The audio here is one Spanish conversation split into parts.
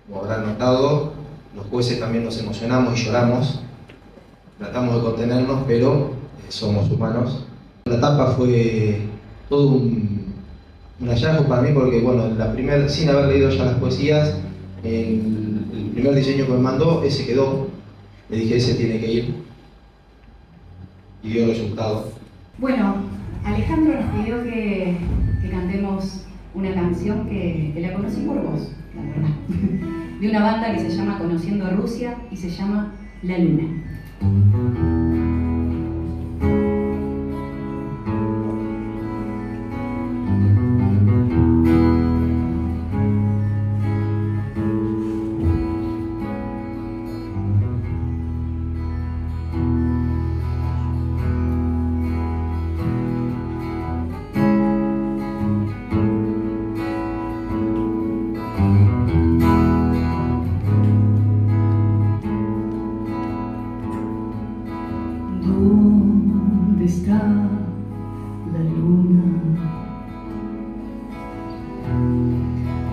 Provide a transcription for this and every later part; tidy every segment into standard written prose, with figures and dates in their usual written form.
como habrán notado, los jueces también nos emocionamos y lloramos. Tratamos de contenernos, pero somos humanos. La tapa fue todo un hallazgo para mí porque, bueno, sin haber leído ya las poesías, el primer diseño que me mandó, ese quedó. Le dije, ese tiene que ir. Y dio resultado. Bueno, Alejandro nos pidió que cantemos una canción que la conocí por vos, la verdad. De una banda que se llama Conociendo Rusia y se llama La Luna. ¿Dónde está la luna?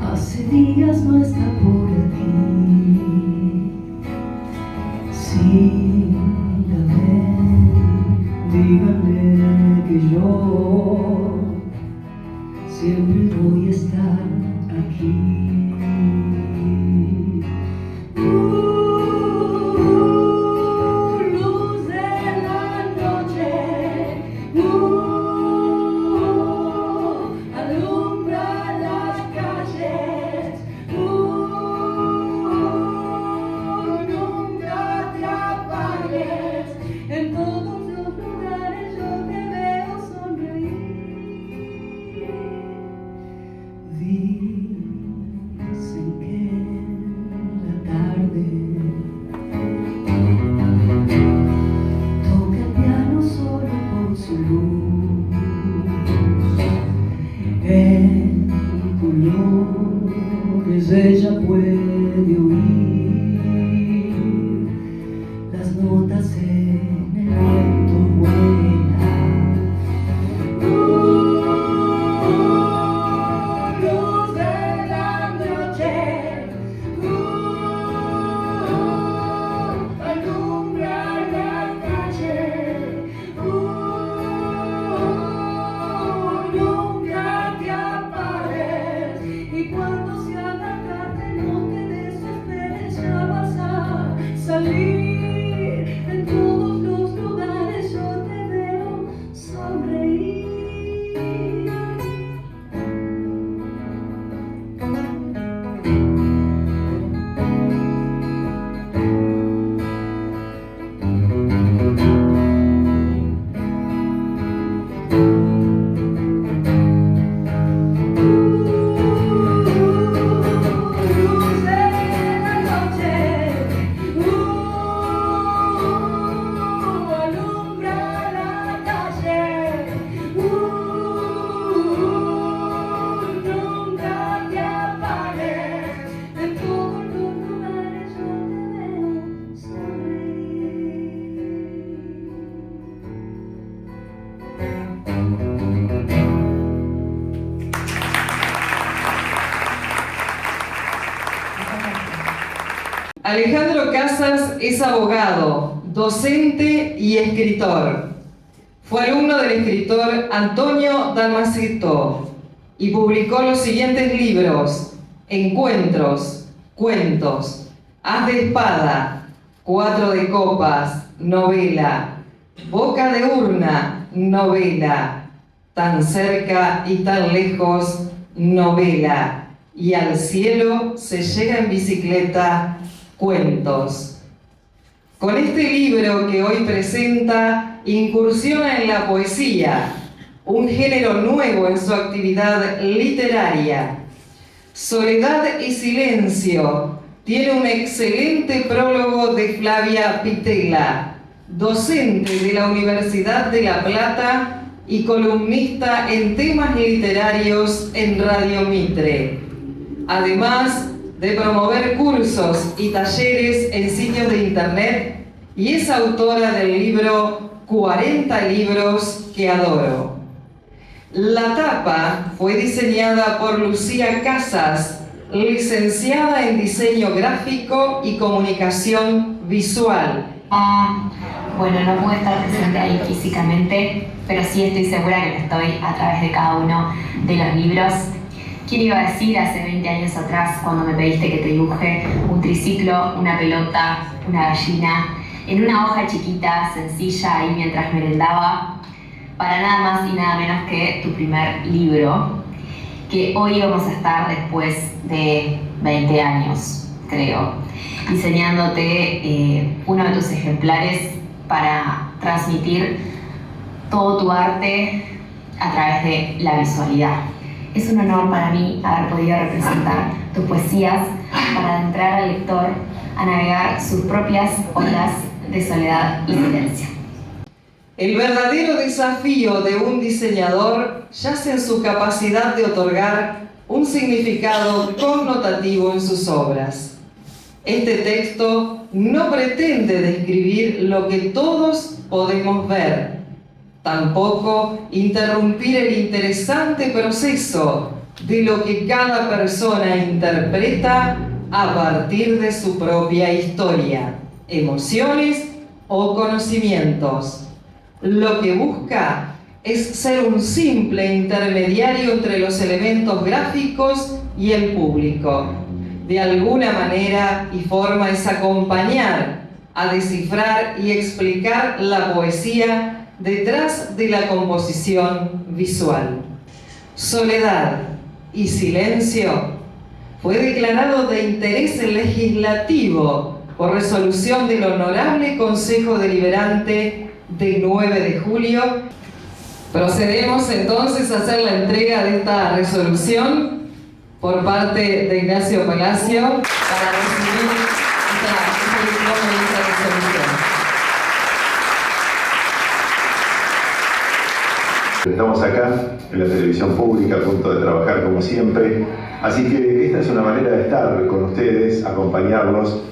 Hace días no está por aquí. Si la ven, díganle que yo siempre voy a estar aquí. Dicen que en la tarde toca el piano solo por su luz. En colores ella puede oír las notas en el viento vuelan. En todos los lugares yo te veo sonreír. Alejandro Casas es abogado, docente y escritor. Fue alumno del escritor Antonio Damasceno y publicó los siguientes libros: Encuentros, Cuentos, Haz de Espada, Cuatro de Copas, novela, Boca de Urna, novela, Tan cerca y tan lejos, novela, y Al cielo se llega en bicicleta, cuentos. Con este libro que hoy presenta, incursiona en la poesía, un género nuevo en su actividad literaria. Soledad y silencio tiene un excelente prólogo de Flavia Pitela, docente de la Universidad de La Plata y columnista en temas literarios en Radio Mitre. Además de promover cursos y talleres en sitios de internet, y es autora del libro 40 libros que adoro. La tapa fue diseñada por Lucía Casas, licenciada en Diseño Gráfico y Comunicación Visual. Bueno, no pude estar presente ahí físicamente, pero sí estoy segura que lo estoy a través de cada uno de los libros. ¿Quién iba a decir hace 20 años atrás, cuando me pediste que te dibuje un triciclo, una pelota, una gallina, en una hoja chiquita, sencilla, ahí mientras merendaba, para nada más y nada menos que tu primer libro, que hoy vamos a estar después de 20 años, creo, diseñándote uno de tus ejemplares para transmitir todo tu arte a través de la visualidad. Es un honor para mí haber podido representar tus poesías para adentrar al lector a navegar sus propias olas de soledad y silencio. El verdadero desafío de un diseñador yace en su capacidad de otorgar un significado connotativo en sus obras. Este texto no pretende describir lo que todos podemos ver, tampoco interrumpir el interesante proceso de lo que cada persona interpreta a partir de su propia historia, emociones o conocimientos. Lo que busca es ser un simple intermediario entre los elementos gráficos y el público. De alguna manera y forma es acompañar, a descifrar y explicar la poesía detrás de la composición visual. Soledad y silencio fue declarado de interés legislativo por resolución del Honorable Consejo Deliberante del 9 de julio. Procedemos entonces a hacer la entrega de esta resolución por parte de Ignacio Palacio para recibir este diploma y esta resolución. Estamos acá en la televisión pública a punto de trabajar como siempre, así que esta es una manera de estar con ustedes, acompañarlos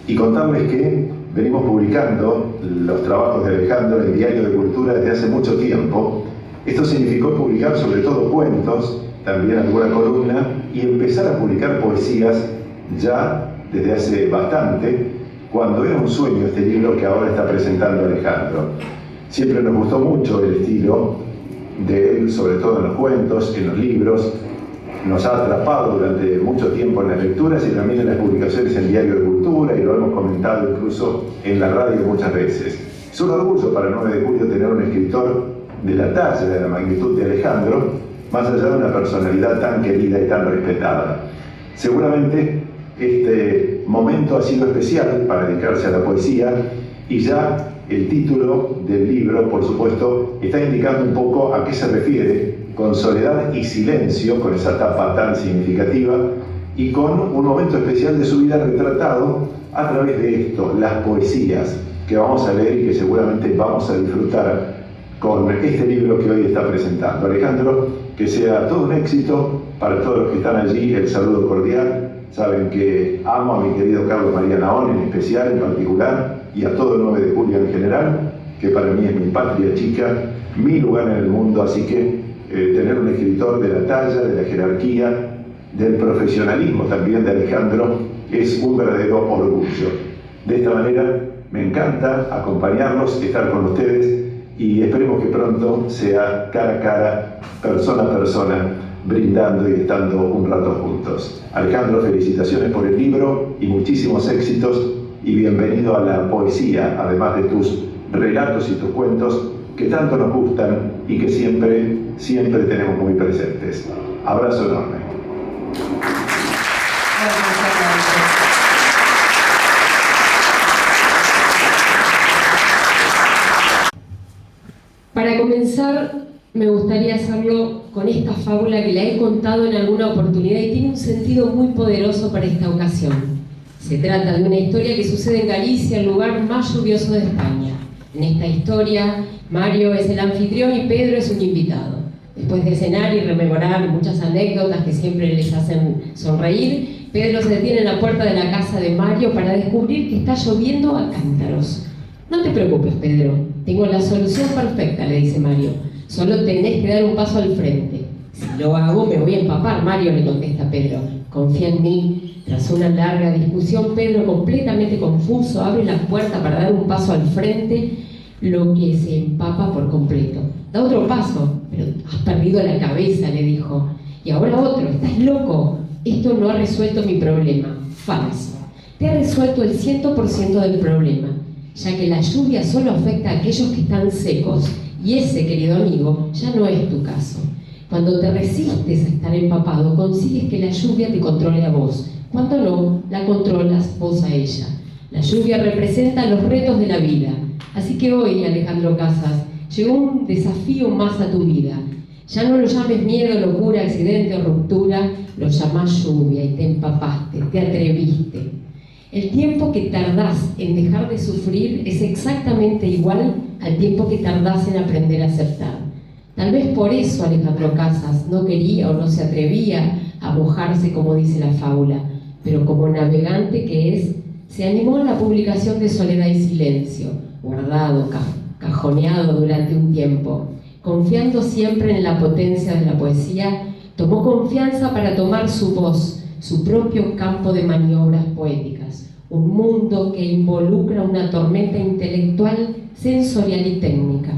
y contarles que venimos publicando los trabajos de Alejandro en el Diario de Cultura desde hace mucho tiempo. Esto significó publicar sobre todo cuentos, también alguna columna, y empezar a publicar poesías ya desde hace bastante, cuando era un sueño este libro que ahora está presentando Alejandro. Siempre nos gustó mucho el estilo de él, sobre todo en los cuentos, en los libros. Nos ha atrapado durante mucho tiempo en las lecturas y también en las publicaciones en Diario de Cultura, y lo hemos comentado incluso en la radio muchas veces. Es un orgullo para el 9 de julio tener un escritor de la talla, de la magnitud de Alejandro, más allá de una personalidad tan querida y tan respetada. Seguramente este momento ha sido especial para dedicarse a la poesía, y ya el título del libro, por supuesto, está indicando un poco a qué se refiere con soledad y silencio, con esa tapa tan significativa, y con un momento especial de su vida retratado a través de esto, las poesías que vamos a leer y que seguramente vamos a disfrutar con este libro que hoy está presentando. Alejandro, que sea todo un éxito para todos los que están allí, el saludo cordial. Saben que amo a mi querido Carlos María Naón en especial, en particular, y a todo el 9 de julio en general, que para mí es mi patria chica, mi lugar en el mundo, así que tener un escritor de la talla, de la jerarquía, del profesionalismo también de Alejandro, es un verdadero orgullo. De esta manera me encanta acompañarlos, estar con ustedes, y esperemos que pronto sea cara a cara, persona a persona, brindando y estando un rato juntos. Alejandro, felicitaciones por el libro y muchísimos éxitos, y bienvenido a la poesía, además de tus relatos y tus cuentos que tanto nos gustan y que siempre tenemos muy presentes. Abrazo enorme. Para comenzar, me gustaría hacerlo con esta fábula que la he contado en alguna oportunidad y tiene un sentido muy poderoso para esta ocasión. Se trata de una historia que sucede en Galicia, el lugar más lluvioso de España. En esta historia, Mario es el anfitrión y Pedro es un invitado. Después de cenar y rememorar muchas anécdotas que siempre les hacen sonreír, Pedro se detiene en la puerta de la casa de Mario para descubrir que está lloviendo a cántaros. No te preocupes, Pedro, tengo la solución perfecta, le dice Mario. Solo tenés que dar un paso al frente. Si lo hago, me voy a empapar, Mario, le contesta Pedro. Confía en mí. Tras una larga discusión, Pedro, completamente confuso, abre la puerta para dar un paso al frente, lo que se empapa por completo. Da otro paso, pero has perdido la cabeza, le dijo. Y ahora otro, estás loco. Esto no ha resuelto mi problema. Falso. Te ha resuelto el 100% del problema, ya que la lluvia solo afecta a aquellos que están secos, y ese, querido amigo, ya no es tu caso. Cuando te resistes a estar empapado, consigues que la lluvia te controle a vos. Cuando no, la controlas vos a ella. La lluvia representa los retos de la vida. Así que hoy, Alejandro Casas, llegó un desafío más a tu vida. Ya no lo llames miedo, locura, accidente o ruptura, lo llamás lluvia y te empapaste, te atreviste. El tiempo que tardás en dejar de sufrir es exactamente igual al tiempo que tardás en aprender a aceptar. Tal vez por eso Alejandro Casas no quería o no se atrevía a mojarse, como dice la fábula, pero como navegante que es, se animó a la publicación de Soledad y Silencio, guardado, cajoneado durante un tiempo. Confiando siempre en la potencia de la poesía, tomó confianza para tomar su voz, su propio campo de maniobras poéticas, un mundo que involucra una tormenta intelectual, sensorial y técnica.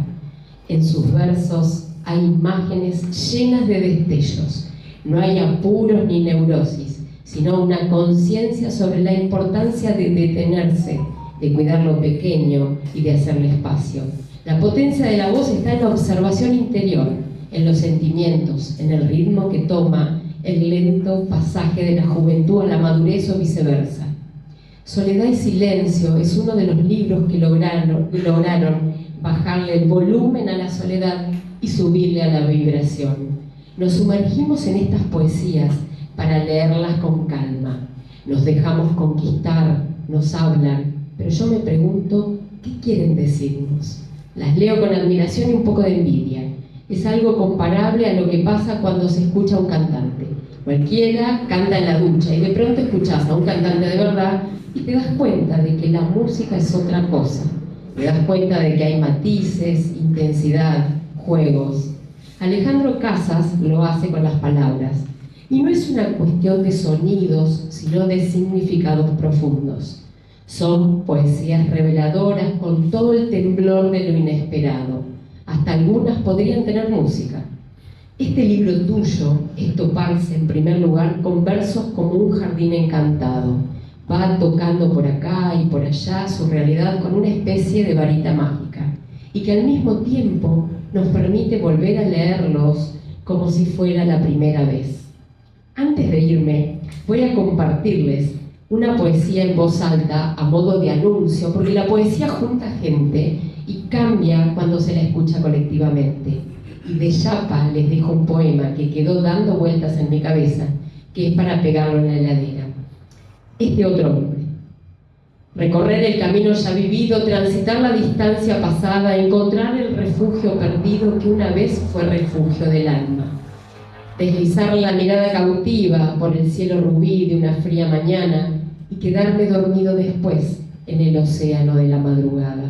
En sus versos hay imágenes llenas de destellos. No hay apuros ni neurosis, sino una conciencia sobre la importancia de detenerse, de cuidar lo pequeño y de hacerle espacio. La potencia de la voz está en la observación interior, en los sentimientos, en el ritmo que toma el lento pasaje de la juventud a la madurez o viceversa. Soledad y Silencio es uno de los libros que lograron bajarle el volumen a la soledad y subirle a la vibración. Nos sumergimos en estas poesías para leerlas con calma. Nos dejamos conquistar, nos hablan, pero yo me pregunto, ¿qué quieren decirnos? Las leo con admiración y un poco de envidia. Es algo comparable a lo que pasa cuando se escucha a un cantante. Cualquiera canta en la ducha y de pronto escuchás a un cantante de verdad y te das cuenta de que la música es otra cosa. Te das cuenta de que hay matices, intensidad, juegos. Alejandro Casas lo hace con las palabras. Y no es una cuestión de sonidos, sino de significados profundos. Son poesías reveladoras con todo el temblor de lo inesperado. Hasta algunas podrían tener música. Este libro tuyo es toparse en primer lugar con versos como un jardín encantado. Va tocando por acá y por allá su realidad con una especie de varita mágica y que al mismo tiempo nos permite volver a leerlos como si fuera la primera vez. Antes de irme, voy a compartirles una poesía en voz alta a modo de anuncio, porque la poesía junta gente y cambia cuando se la escucha colectivamente. Y de chapa les dejo un poema que quedó dando vueltas en mi cabeza, que es para pegarlo en la heladera. Este otro hombre. Recorrer el camino ya vivido, transitar la distancia pasada, encontrar el refugio perdido que una vez fue refugio del alma. Deslizar la mirada cautiva por el cielo rubí de una fría mañana y quedarme dormido después en el océano de la madrugada.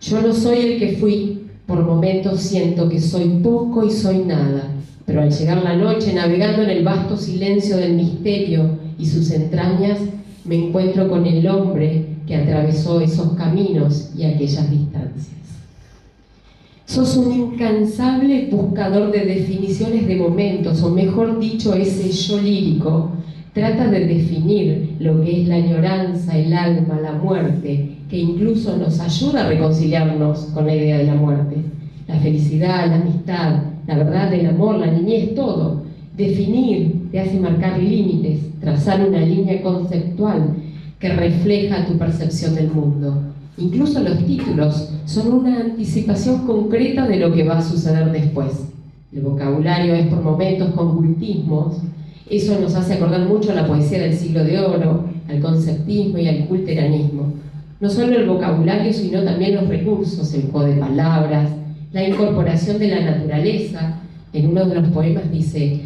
Yo no soy el que fui, por momentos siento que soy poco y soy nada, pero al llegar la noche navegando en el vasto silencio del misterio y sus entrañas, me encuentro con el hombre que atravesó esos caminos y aquellas distancias. Sos un incansable buscador de definiciones de momentos, o mejor dicho, ese yo lírico trata de definir lo que es la añoranza, el alma, la muerte, que incluso nos ayuda a reconciliarnos con la idea de la muerte. La felicidad, la amistad, la verdad, el amor, la niñez, todo. Definir te hace marcar límites, trazar una línea conceptual que refleja tu percepción del mundo. Incluso los títulos son una anticipación concreta de lo que va a suceder después. El vocabulario es por momentos con cultismos. Eso nos hace acordar mucho a la poesía del siglo de oro, al conceptismo y al culteranismo. No solo el vocabulario, sino también los recursos, el juego de palabras, la incorporación de la naturaleza. En uno de los poemas dice: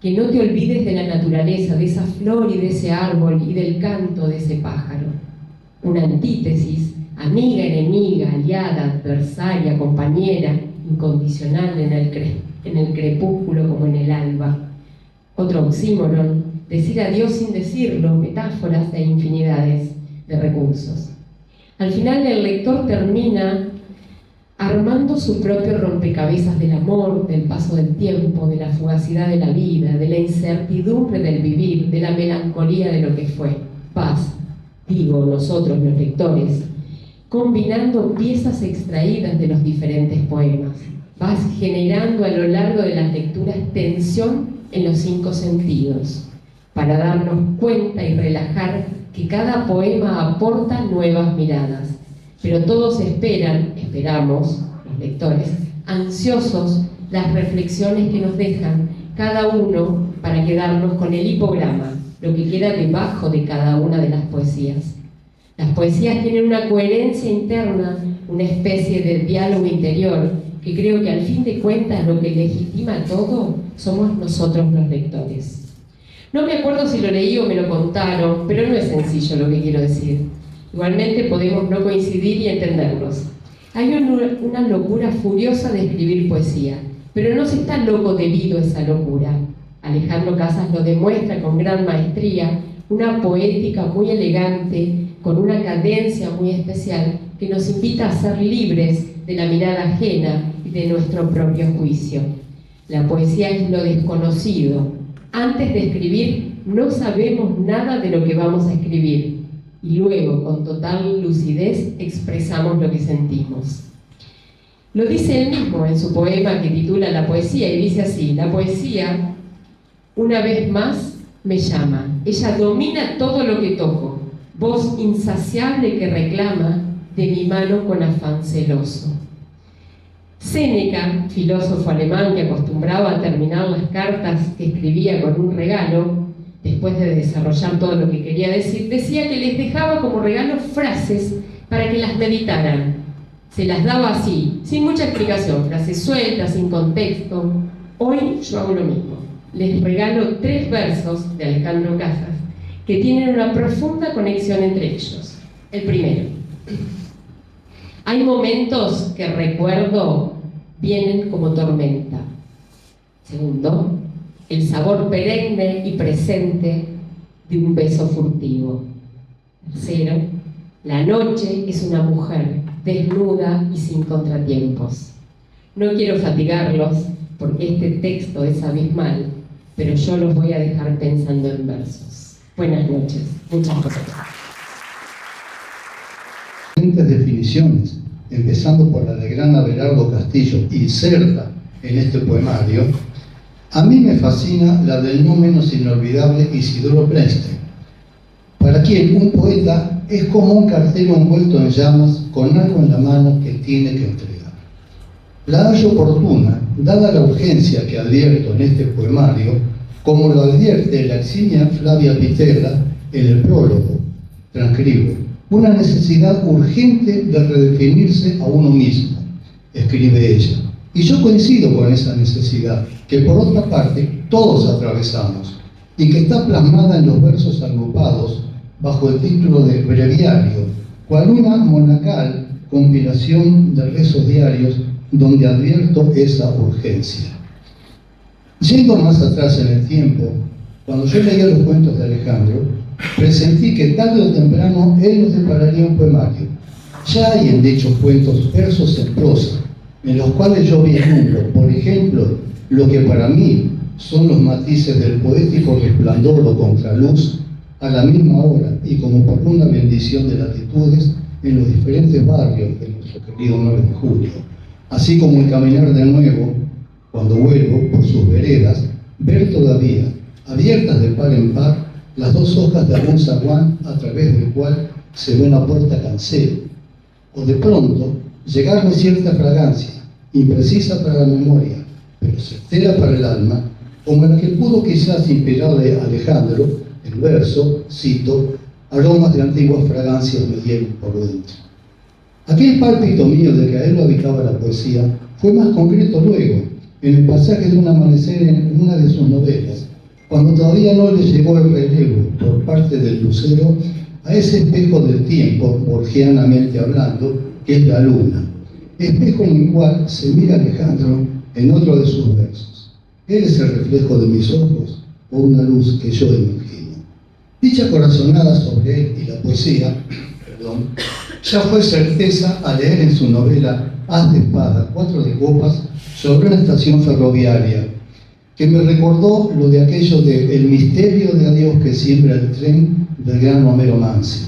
que no te olvides de la naturaleza, de esa flor y de ese árbol y del canto de ese pájaro. Una antítesis, amiga, enemiga, aliada, adversaria, compañera, incondicional en el crepúsculo como en el alba. Otro oxímoron, decir adiós sin decirlo, metáforas e infinidades de recursos. Al final el lector termina armando su propio rompecabezas del amor, del paso del tiempo, de la fugacidad de la vida, de la incertidumbre del vivir, de la melancolía de lo que fue. Paz, digo nosotros los lectores, combinando piezas extraídas de los diferentes poemas. Vas generando a lo largo de las lecturas tensión en los 5 sentidos, para darnos cuenta y relajar que cada poema aporta nuevas miradas. Pero todos esperamos, los lectores, ansiosos las reflexiones que nos dejan cada uno para quedarnos con el hipograma, lo que queda debajo de cada una de las poesías. Las poesías tienen una coherencia interna, una especie de diálogo interior, que creo que al fin de cuentas lo que legitima todo somos nosotros los lectores. No me acuerdo si lo leí o me lo contaron, pero no es sencillo lo que quiero decir. Igualmente podemos no coincidir y entendernos. Hay una locura furiosa de escribir poesía, pero no se está loco debido a esa locura. Alejandro Casas lo demuestra con gran maestría, una poética muy elegante, con una cadencia muy especial, que nos invita a ser libres de la mirada ajena y de nuestro propio juicio. La poesía es lo desconocido. Antes de escribir, no sabemos nada de lo que vamos a escribir, y luego, con total lucidez, expresamos lo que sentimos. Lo dice él mismo en su poema que titula La poesía, y dice así: la poesía, una vez más, me llama. Ella domina todo lo que toco, voz insaciable que reclama de mi mano con afán celoso. Séneca, filósofo alemán que acostumbraba a terminar las cartas que escribía con un regalo, después de desarrollar todo lo que quería decir, decía que les dejaba como regalo frases para que las meditaran. Se las daba así, sin mucha explicación, frases sueltas, sin contexto. Hoy yo hago lo mismo. Les regalo 3 versos de Alejandro Casas que tienen una profunda conexión entre ellos. El primero: hay momentos que recuerdo vienen como tormenta. Segundo, el sabor perenne y presente de un beso furtivo. Tercero, la noche es una mujer desnuda y sin contratiempos. No quiero fatigarlos porque este texto es abismal, pero yo los voy a dejar pensando en versos. Buenas noches. Muchas gracias. Definiciones, empezando por la de gran Abelardo Castillo, inserta en este poemario, a mí me fascina la del no menos inolvidable Isidoro Prenstein, para quien un poeta es como un cartero envuelto en llamas con algo en la mano que tiene que entregar. La hallo oportuna, dada la urgencia que advierto en este poemario, como lo advierte la eximia Flavia Pitera en el prólogo. Transcribo: una necesidad urgente de redefinirse a uno mismo, escribe ella. Y yo coincido con esa necesidad, que por otra parte todos atravesamos, y que está plasmada en los versos agrupados bajo el título de Breviario, cual una monacal compilación de rezos diarios donde advierto esa urgencia. Yendo más atrás en el tiempo, cuando yo leía los cuentos de Alejandro, presentí que tarde o temprano él nos depararía un poemario. Ya hay en dichos cuentos versos en prosa, en los cuales yo vislumbro, por ejemplo, lo que para mí son los matices del poético resplandor o contraluz a la misma hora y como por una bendición de latitudes en los diferentes barrios de nuestro querido 9 de julio, así como el caminar de nuevo, cuando vuelvo por sus veredas, ver todavía, abiertas de par en par, las 2 hojas de algún zaguán a través del cual se ve una puerta cancel, o de pronto llegarme cierta fragancia, imprecisa para la memoria, pero certera para el alma, como la que pudo quizás inspirar de Alejandro, el verso, cito, aromas de antiguas fragancias me dieron por dentro. Aquel pálpito mío de que a él lo habitaba la poesía fue más concreto luego, en el pasaje de un amanecer en una de sus novelas, cuando todavía no le llegó el relevo por parte del lucero a ese espejo del tiempo, borgianamente hablando, que es la luna, espejo en el cual se mira Alejandro en otro de sus versos. Él es el reflejo de mis ojos, o una luz que yo imagino. Dicha corazonada sobre él y la poesía, ya fue certeza al leer en su novela Haz de espada, 4 de copas, sobre una estación ferroviaria, que me recordó lo de aquello de el misterio de adiós que siembra el tren del gran Homero Manzi.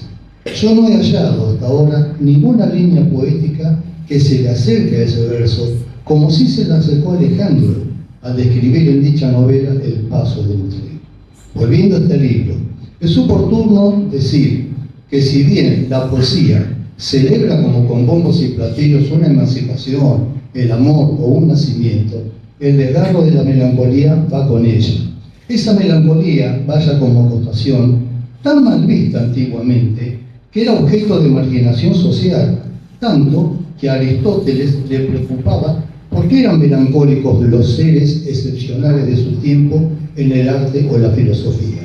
Yo no he hallado hasta ahora ninguna línea poética que se le acerque a ese verso, como si se le acercó a Alejandro al describir en dicha novela el paso del tren. Volviendo a este libro, es oportuno decir que si bien la poesía celebra como con bombos y platillos una emancipación, el amor o un nacimiento, el desgarro de la melancolía va con ella. Esa melancolía, vaya como acotación, tan mal vista antiguamente, que era objeto de marginación social, tanto que a Aristóteles le preocupaba por qué eran melancólicos los seres excepcionales de su tiempo en el arte o la filosofía.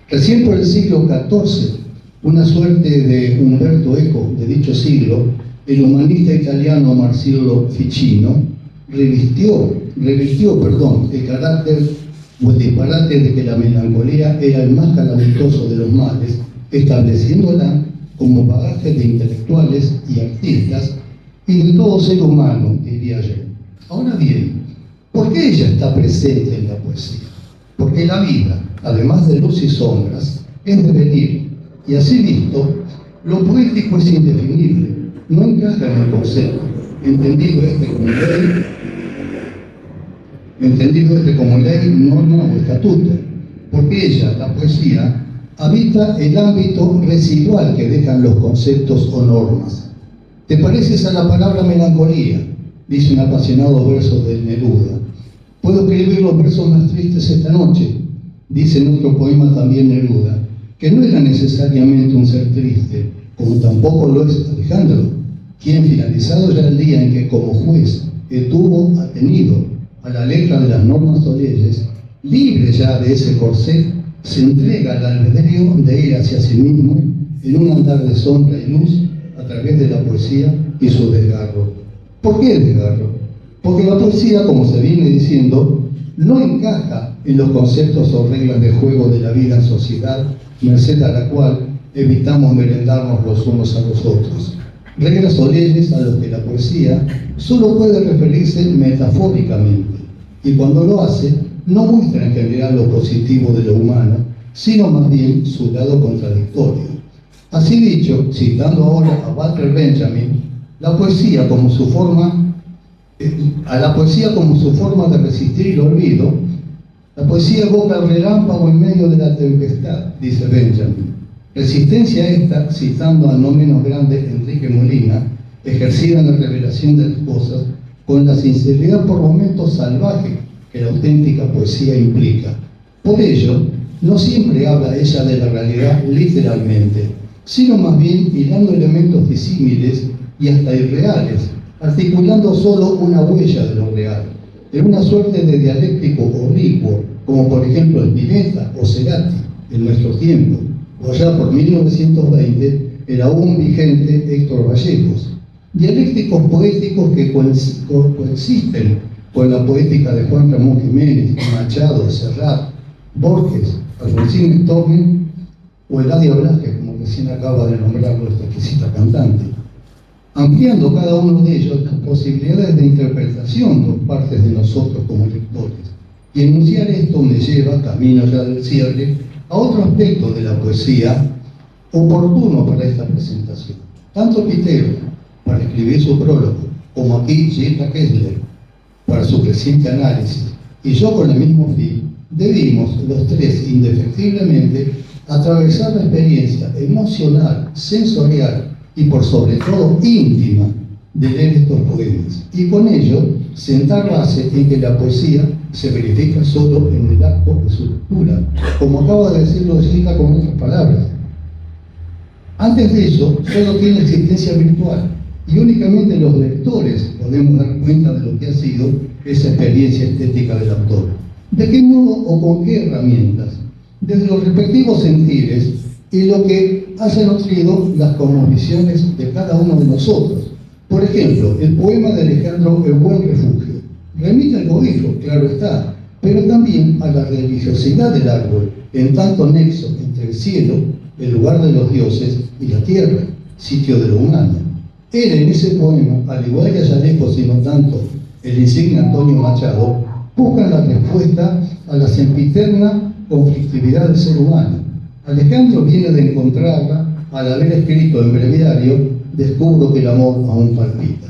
Recién por el siglo XIV, una suerte de Umberto Eco de dicho siglo, el humanista italiano Marsilio Ficino revirtió el carácter o el disparate de que la melancolía era el más calamitoso de los males, estableciéndola como bagaje de intelectuales y artistas y de todo ser humano, diría yo. Ahora bien, ¿por qué ella está presente en la poesía? Porque la vida, además de luz y sombras, es devenir, y así visto, lo poético es indefinible, no encaja en el concepto, entendido este como ley, norma o estatuto, porque ella, la poesía, habita el ámbito residual que dejan los conceptos o normas. ¿Te pareces a la palabra melancolía?, dice un apasionado verso de Neruda. Puedo escribir los versos más tristes esta noche, dice en otro poema también Neruda, que no era necesariamente un ser triste, como tampoco lo es Alejandro, quien finalizado ya el día en que como juez estuvo atenido a la letra de las normas o leyes, libre ya de ese corset, se entrega al albedrío de ir hacia sí mismo en un andar de sombra y luz a través de la poesía y su desgarro. ¿Por qué el desgarro? Porque la poesía, como se viene diciendo, no encaja en los conceptos o reglas de juego de la vida en sociedad, merced a la cual evitamos merendarnos los unos a los otros. Reglas o leyes a las que la poesía solo puede referirse metafóricamente, y cuando lo hace, no muestra en general lo positivo de lo humano, sino más bien su lado contradictorio. Así dicho, citando ahora a Walter Benjamin, a la poesía como su forma de resistir el olvido, la poesía evoca el relámpago en medio de la tempestad, dice Benjamin. Resistencia esta, citando al no menos grande Enrique Molina, ejercida en la revelación de las cosas, con la sinceridad por momentos salvaje que la auténtica poesía implica. Por ello, no siempre habla ella de la realidad literalmente, sino más bien hilando elementos disímiles y hasta irreales, articulando solo una huella de lo real, de una suerte de dialéctico oblicuo, como por ejemplo Spinetta o Cerati en nuestro tiempo, o allá por 1920 el aún vigente Héctor Vallejos. Dialécticos poéticos que coexisten con la poética de Juan Ramón Jiménez, Machado, Serrat, Borges, Alfonsín Storni o Eladia Blasquez, como recién acaba de nombrarlo esta exquisita cantante, ampliando cada uno de ellos las posibilidades de interpretación por parte de nosotros como lectores. Y enunciar esto me lleva, camino ya del cierre, a otro aspecto de la poesía oportuno para esta presentación. Tanto Pitero, para escribir su prólogo, como aquí Gilda Kessler, para su reciente análisis, y yo con el mismo fin, debimos los tres indefectiblemente atravesar la experiencia emocional, sensorial y por sobre todo íntima de leer estos poemas, y con ello sentar base en que la poesía se verifica solo en el acto de su lectura, como acaba de decirlo Gilda con otras palabras. Antes de eso, solo tiene existencia virtual, y únicamente los lectores podemos dar cuenta de lo que ha sido esa experiencia estética del autor. ¿De qué modo o con qué herramientas? Desde los respectivos sentires y lo que haya nutrido las cosmovisiones de cada uno de nosotros. Por ejemplo, el poema de Alejandro El Buen Refugio remite al cobijo, claro está, pero también a la religiosidad del árbol, en tanto nexo entre el cielo, el lugar de los dioses, y la tierra, sitio de lo humano. Él en ese poema, al igual que Ayalejo, sino tanto el insigne Antonio Machado, buscan la respuesta a la sempiterna conflictividad del ser humano. Alejandro viene de encontrarla al haber escrito en breviario: descubro que el amor aún palpita.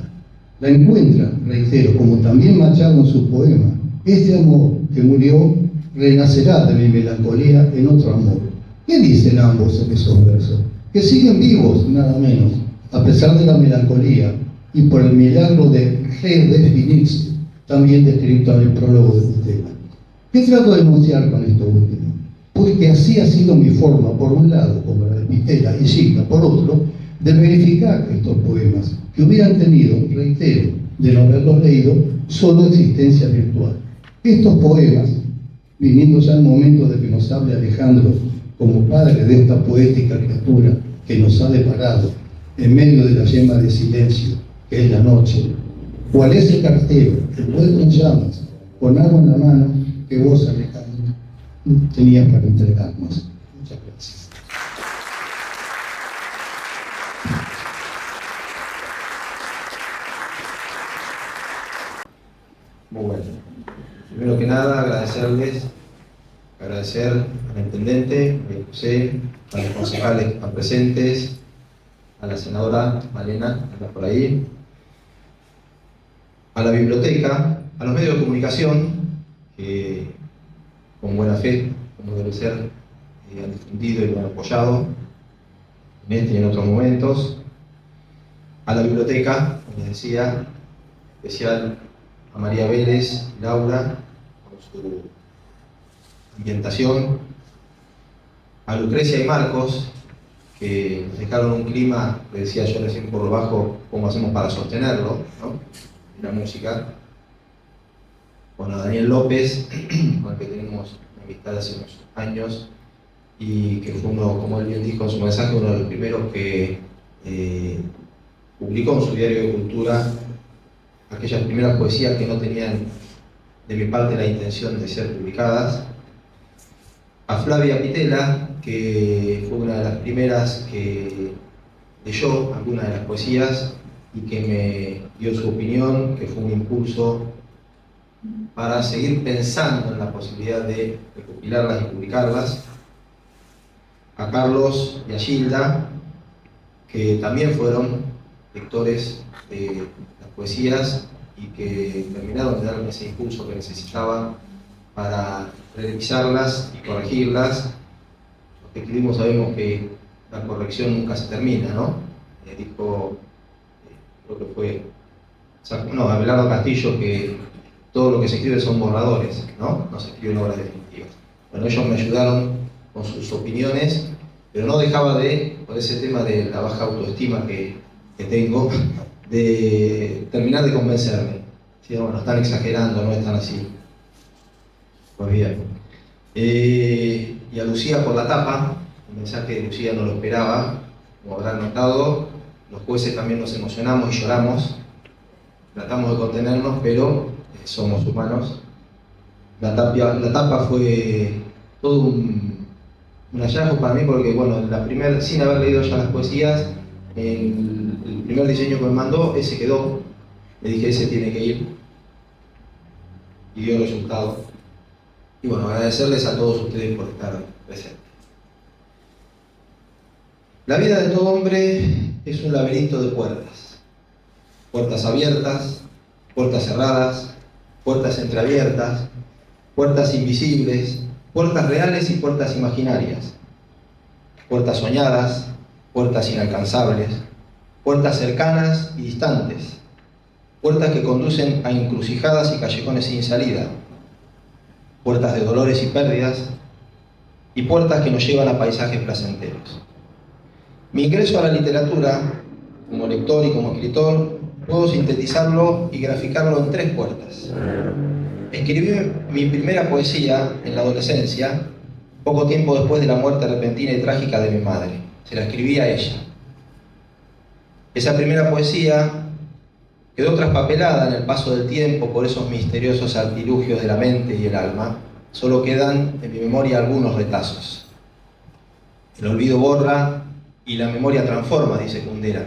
La encuentra, reitero, como también Machado en su poema: este amor que murió renacerá de mi melancolía en otro amor. ¿Qué dicen ambos en esos versos? Que siguen vivos, nada menos, a pesar de la melancolía y por el milagro de redefinirse, también descrito en el prólogo de Pitela. ¿Qué trato de denunciar con esto último? Pues que así ha sido mi forma, por un lado, como la de Pitela y Gilda, por otro, de verificar estos poemas, que hubieran tenido, reitero, de no haberlos leído, solo existencia virtual. Estos poemas, viniendo ya el momento de que nos hable Alejandro como padre de esta poética criatura que nos ha deparado en medio de la yema de silencio, que es la noche, cuál es el cartero, envuelto en llamas, con agua en la mano, que vos, Alejandro, tenías para entregarnos. Muchas gracias. Muy bueno. Primero que nada, agradecer al intendente, a José, a los concejales que están presentes, a la senadora Malena, que está por ahí, a la biblioteca, a los medios de comunicación, que con buena fe, como debe ser, han difundido y lo han apoyado en este y en otros momentos, a la biblioteca, como les decía, especial a María Vélez y Laura, por su ambientación, a Lucrecia y Marcos, que dejaron un clima, le decía yo recién por lo bajo, cómo hacemos para sostenerlo, ¿no? La música. Bueno, a Daniel López, con el que tenemos una amistad hace unos años, y que fue uno, como él bien dijo en su mensaje, uno de los primeros que publicó en su diario de cultura aquellas primeras poesías que no tenían de mi parte la intención de ser publicadas. A Flavia Pitela, que fue una de las primeras que leyó algunas de las poesías y que me dio su opinión, que fue un impulso para seguir pensando en la posibilidad de recopilarlas y publicarlas. A Carlos y a Gilda, que también fueron lectores de las poesías y que terminaron de darme ese impulso que necesitaba para revisarlas y corregirlas. Los que escribimos sabemos que la corrección nunca se termina, ¿no? Dijo, creo que fue Abelardo Castillo, que todo lo que se escribe son borradores, ¿no? No se escriben obras definitivas. Bueno, ellos me ayudaron con sus opiniones, pero no dejaba de, por ese tema de la baja autoestima que tengo, de terminar de convencerme. ¿Sí? Bueno, están exagerando, no están así. Pues bien. Y a Lucía por la tapa, el mensaje de Lucía no lo esperaba, como habrán notado, los jueces también nos emocionamos y lloramos, tratamos de contenernos, pero somos humanos. La tapa fue todo un hallazgo para mí, porque bueno, sin haber leído ya las poesías, el primer diseño que me mandó, ese quedó. Le dije, ese tiene que ir, y dio resultado. Y bueno, agradecerles a todos ustedes por estar presentes. La vida de todo hombre es un laberinto de puertas. Puertas abiertas, puertas cerradas, puertas entreabiertas, puertas invisibles, puertas reales y puertas imaginarias. Puertas soñadas, puertas inalcanzables, puertas cercanas y distantes. Puertas que conducen a encrucijadas y callejones sin salida. Puertas de dolores y pérdidas, y puertas que nos llevan a paisajes placenteros. Mi ingreso a la literatura, como lector y como escritor, puedo sintetizarlo y graficarlo en 3 puertas. Escribí mi primera poesía en la adolescencia, poco tiempo después de la muerte repentina y trágica de mi madre. Se la escribí a ella. Esa primera poesía quedó traspapelada en el paso del tiempo por esos misteriosos artilugios de la mente y el alma. Solo quedan en mi memoria algunos retazos. El olvido borra y la memoria transforma, dice Kundera.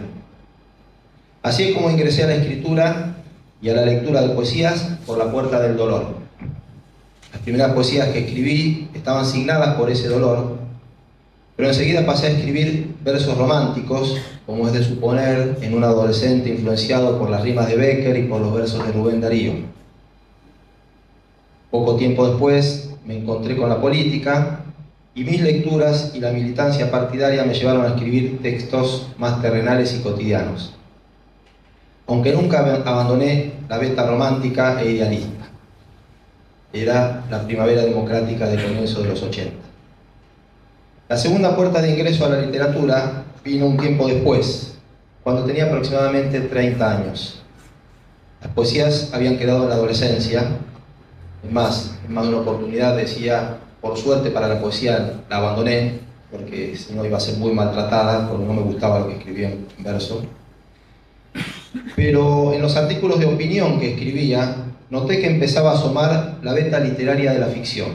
Así es como ingresé a la escritura y a la lectura de poesías por la puerta del dolor. Las primeras poesías que escribí estaban signadas por ese dolor, pero enseguida pasé a escribir versos románticos, como es de suponer en un adolescente influenciado por las rimas de Bécquer y por los versos de Rubén Darío. Poco tiempo después me encontré con la política y mis lecturas y la militancia partidaria me llevaron a escribir textos más terrenales y cotidianos, aunque nunca abandoné la beta romántica e idealista. Era la primavera democrática del comienzo de los 80. La segunda puerta de ingreso a la literatura vino un tiempo después, cuando tenía aproximadamente 30 años. Las poesías habían quedado en la adolescencia. Es más, en más de una oportunidad decía, por suerte para la poesía la abandoné, porque si no iba a ser muy maltratada, porque no me gustaba lo que escribía en verso. Pero en los artículos de opinión que escribía, noté que empezaba a asomar la beta literaria de la ficción.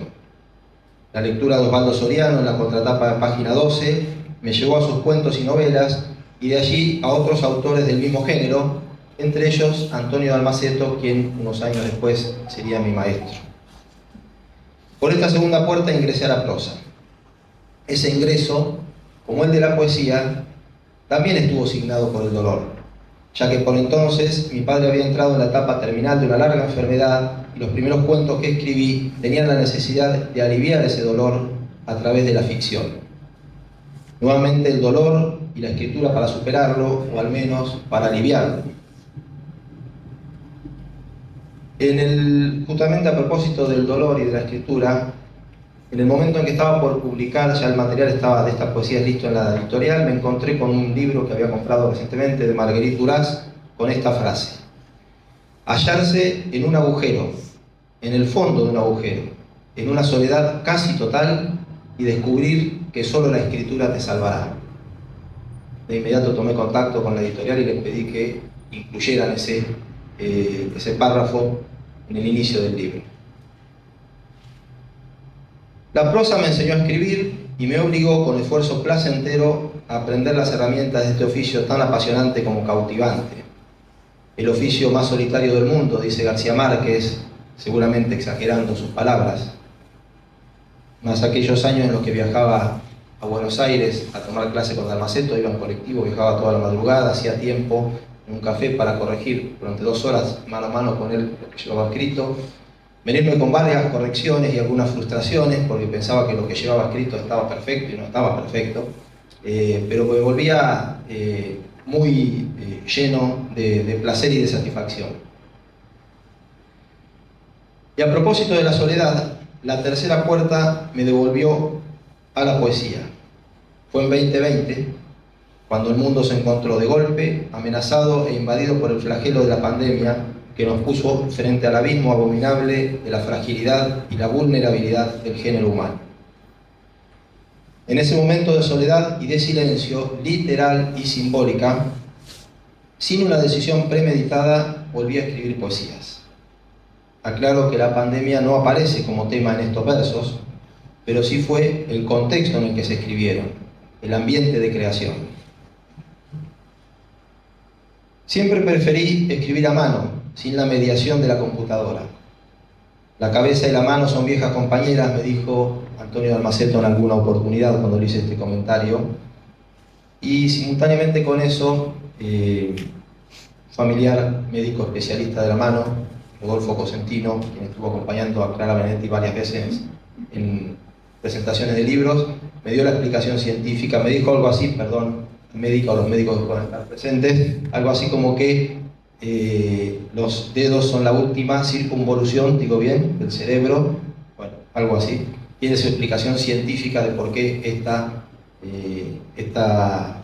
La lectura de Osvaldo Soriano en la contratapa de Página 12 me llevó a sus cuentos y novelas, y de allí a otros autores del mismo género, entre ellos Antonio Dalmaceto, quien unos años después sería mi maestro. Por esta segunda puerta ingresé a la prosa. Ese ingreso, como el de la poesía, también estuvo signado por el dolor, ya que por entonces mi padre había entrado en la etapa terminal de una larga enfermedad y los primeros cuentos que escribí tenían la necesidad de aliviar ese dolor a través de la ficción. Nuevamente el dolor y la escritura para superarlo, o al menos para aliviarlo. Justamente a propósito del dolor y de la escritura, en el momento en que estaba por publicar, ya el material de esta poesía listo en la editorial, me encontré con un libro que había comprado recientemente de Marguerite Duras, con esta frase: hallarse en un agujero, en el fondo de un agujero, en una soledad casi total, y descubrir que solo la escritura te salvará. De inmediato tomé contacto con la editorial y les pedí que incluyeran ese párrafo en el inicio del libro. La prosa me enseñó a escribir y me obligó con esfuerzo placentero a aprender las herramientas de este oficio tan apasionante como cautivante. El oficio más solitario del mundo, dice García Márquez, seguramente exagerando sus palabras. Más aquellos años en los que viajaba a Buenos Aires a tomar clase con Dalmaceto, iba en colectivo, viajaba toda la madrugada, hacía tiempo en un café para corregir durante 2 horas mano a mano con él lo que llevaba escrito, venirme con varias correcciones y algunas frustraciones porque pensaba que lo que llevaba escrito estaba perfecto y no estaba perfecto, pero me volvía muy lleno de placer y de satisfacción. Y a propósito de la soledad, la tercera puerta me devolvió a la poesía. Fue en 2020, cuando el mundo se encontró de golpe, amenazado e invadido por el flagelo de la pandemia, que nos puso frente al abismo abominable de la fragilidad y la vulnerabilidad del género humano. En ese momento de soledad y de silencio, literal y simbólica, sin una decisión premeditada, volví a escribir poesías. Aclaro que la pandemia no aparece como tema en estos versos, pero sí fue el contexto en el que se escribieron, el ambiente de creación. Siempre preferí escribir a mano, sin la mediación de la computadora. La cabeza y la mano son viejas compañeras, me dijo Antonio Dalmaceto en alguna oportunidad cuando le hice este comentario. Y simultáneamente con eso, familiar médico especialista de la mano, Rodolfo Cosentino, quien estuvo acompañando a Clara Benedetti varias veces en presentaciones de libros, me dio la explicación científica, me dijo algo así, perdón, médica o los médicos que puedan estar presentes, algo así como que los dedos son la última circunvolución, digo bien, del cerebro, bueno, algo así. Tiene su explicación científica de por qué esta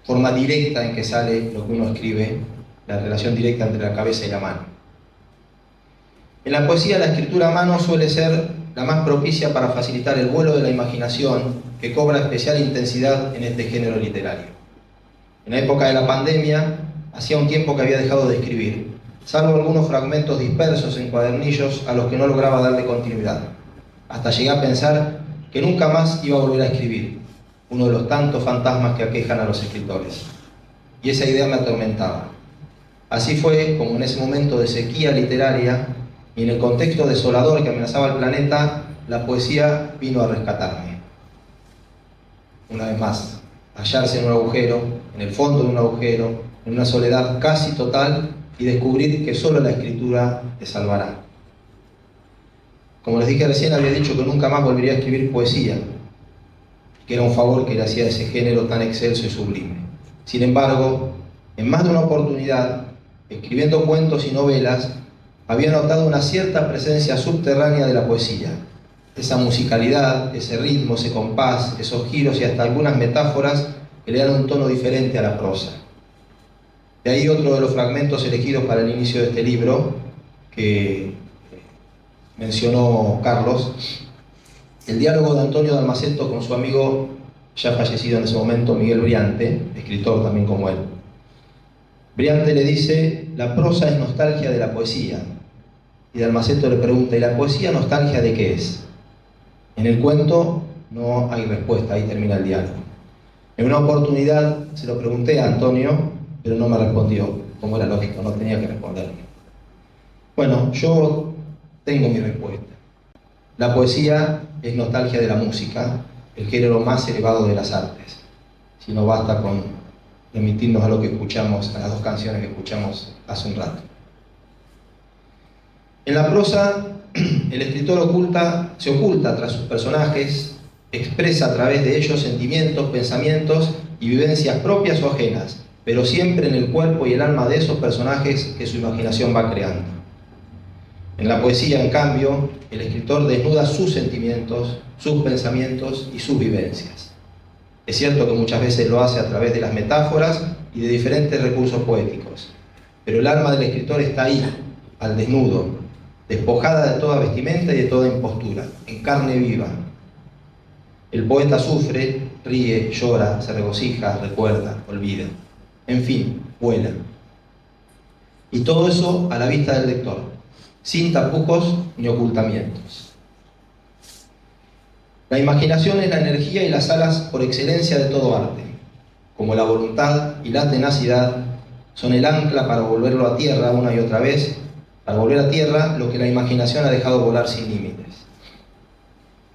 forma directa en que sale lo que uno escribe, la relación directa entre la cabeza y la mano. En la poesía, la escritura a mano suele ser la más propicia para facilitar el vuelo de la imaginación, que cobra especial intensidad en este género literario. En la época de la pandemia, hacía un tiempo que había dejado de escribir, salvo algunos fragmentos dispersos en cuadernillos a los que no lograba darle continuidad. Hasta llegué a pensar que nunca más iba a volver a escribir, uno de los tantos fantasmas que aquejan a los escritores. Y esa idea me atormentaba. Así fue como en ese momento de sequía literaria y en el contexto desolador que amenazaba el planeta, la poesía vino a rescatarme. Una vez más, hallarse en un agujero, en el fondo de un agujero, en una soledad casi total, y descubrir que solo la escritura te salvará. Como les dije recién, había dicho que nunca más volvería a escribir poesía, que era un favor que le hacía a ese género tan excelso y sublime. Sin embargo, en más de una oportunidad, escribiendo cuentos y novelas, había notado una cierta presencia subterránea de la poesía. Esa musicalidad, ese ritmo, ese compás, esos giros y hasta algunas metáforas que le dan un tono diferente a la prosa. De ahí otro de los fragmentos elegidos para el inicio de este libro, que mencionó Carlos, el diálogo de Antonio Dalmaceto con su amigo, ya fallecido en ese momento, Miguel Briante, escritor también como él. Briante le dice: la prosa es nostalgia de la poesía. Y Dalmaceto le pregunta: ¿y la poesía nostalgia de qué es? En el cuento no hay respuesta, ahí termina el diálogo. En una oportunidad se lo pregunté a Antonio, pero no me respondió, como era lógico, no tenía que responderme. Bueno, yo tengo mi respuesta. La poesía es nostalgia de la música, el género más elevado de las artes. Si no basta con remitirnos a lo que escuchamos, a las dos canciones que escuchamos hace un rato. En la prosa, el escritor se oculta tras sus personajes, expresa a través de ellos sentimientos, pensamientos y vivencias propias o ajenas, pero siempre en el cuerpo y el alma de esos personajes que su imaginación va creando. En la poesía, en cambio, el escritor desnuda sus sentimientos, sus pensamientos y sus vivencias. Es cierto que muchas veces lo hace a través de las metáforas y de diferentes recursos poéticos, pero el alma del escritor está ahí, al desnudo, despojada de toda vestimenta y de toda impostura, en carne viva. El poeta sufre, ríe, llora, se regocija, recuerda, olvida. En fin, vuela. Y todo eso a la vista del lector, sin tapujos ni ocultamientos. La imaginación es la energía y las alas por excelencia de todo arte, como la voluntad y la tenacidad son el ancla para volverlo a tierra una y otra vez, para volver a tierra lo que la imaginación ha dejado volar sin límites.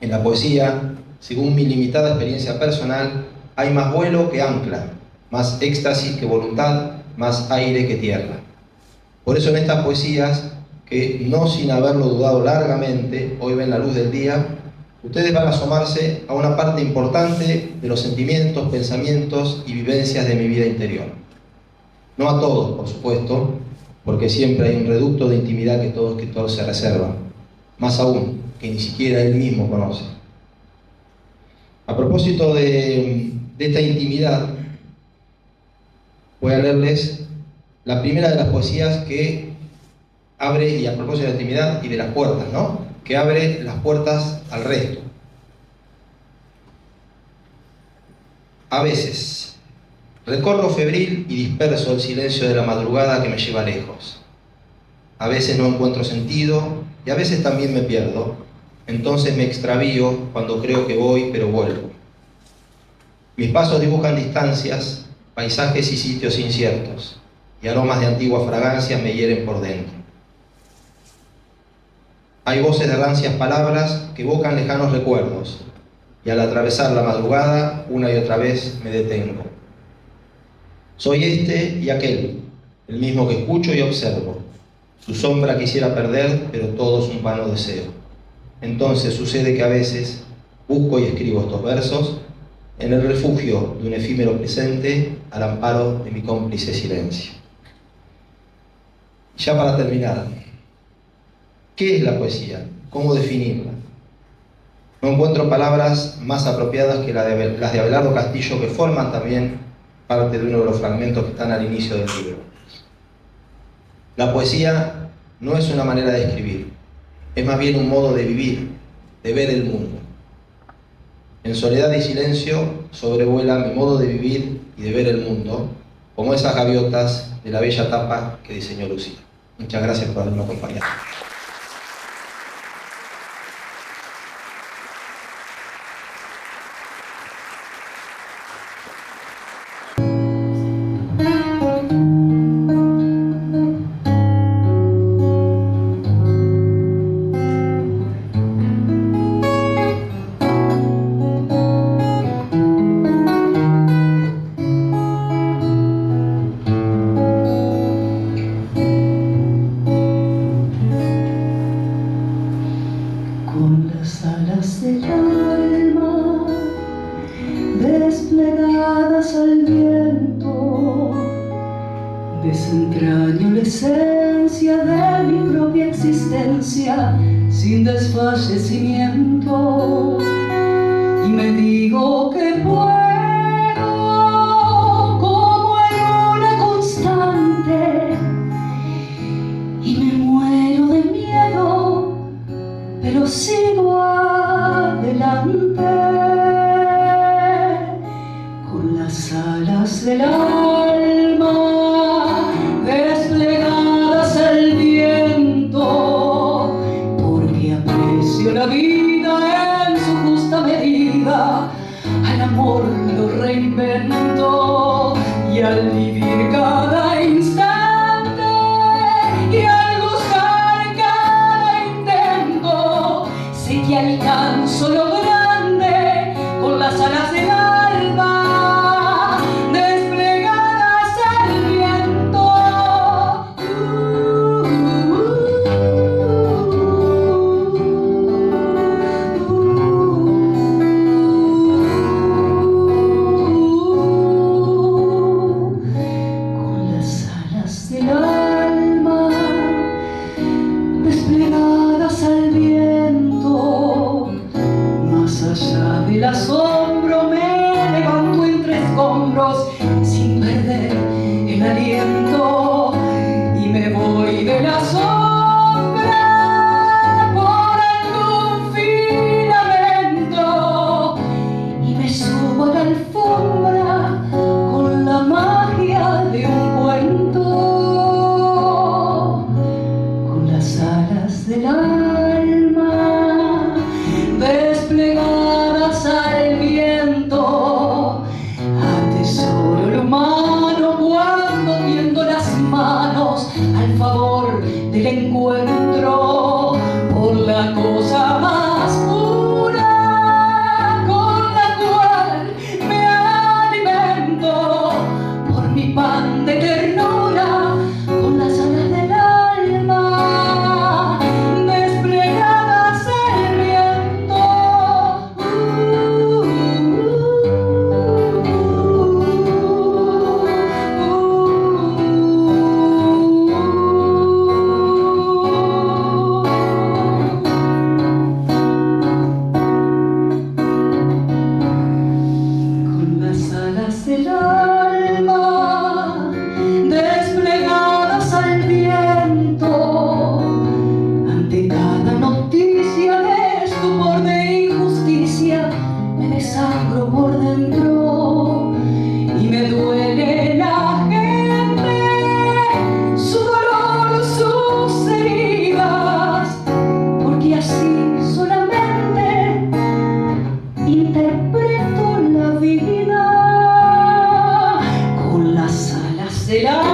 En la poesía, según mi limitada experiencia personal, hay más vuelo que ancla, más éxtasis que voluntad, más aire que tierra. Por eso en estas poesías, que no sin haberlo dudado largamente, hoy ven la luz del día, ustedes van a asomarse a una parte importante de los sentimientos, pensamientos y vivencias de mi vida interior. No a todos, por supuesto, porque siempre hay un reducto de intimidad que todo escritor se reserva, más aún, que ni siquiera él mismo conoce. A propósito de esta intimidad, voy a leerles la primera de las poesías que abre, y a propósito de la intimidad y de las puertas, ¿no?, que abre las puertas al resto. A veces, recorro febril y disperso el silencio de la madrugada que me lleva lejos. A veces no encuentro sentido y a veces también me pierdo. Entonces me extravío cuando creo que voy, pero vuelvo. Mis pasos dibujan distancias, paisajes y sitios inciertos, y aromas de antiguas fragancias me hieren por dentro. Hay voces de rancias palabras que evocan lejanos recuerdos, y al atravesar la madrugada, una y otra vez me detengo. Soy este y aquel, el mismo que escucho y observo. Su sombra quisiera perder, pero todo es un vano deseo. Entonces sucede que a veces busco y escribo estos versos en el refugio de un efímero presente al amparo de mi cómplice silencio. Ya para terminar, ¿qué es la poesía? ¿Cómo definirla? No encuentro palabras más apropiadas que las de Abelardo Castillo, que forman también parte de uno de los fragmentos que están al inicio del libro. La poesía no es una manera de escribir, es más bien un modo de vivir, de ver el mundo. En soledad y silencio sobrevuela mi modo de vivir y de ver el mundo, como esas gaviotas de la bella tapa que diseñó Lucía. Muchas gracias por haberme acompañado. Con las alas del alma desplegadas al viento, desentraño la esencia de mi propia existencia sin desfallecimiento, y me digo que puedo, como en una constante, y me muero de miedo, pero sigo adelante. Con las alas del alma desplegadas al viento, porque aprecio la vida en su justa medida, al amor lo reinvento, y al vivir cada instante y al gozar cada intento, sé que alcanzo lo grande con las alas del alma desplegadas al viento. Con las alas del alma desplegadas al viento, más allá del asombro me levanto entre escombros sin perder el aliento, y me voy de la sombra por algún filamento, y me subo a la alfombra con la magia de un cuento. Con las alas del alma desplegadas al viento, atesoro lo humano cuando tiendo las manos al favor del encuentro, por la cosa más pura con la cual me alimento, por mi pan de ternura. Con las alas del alma desplegadas al viento. Con las alas del alma desplegadas al viento, ante cada noticia de estupor, de injusticia, me desangro por dentro, y me duele la gente, su dolor, sus heridas, porque así solamente interpreto la vida. Con las alas del alma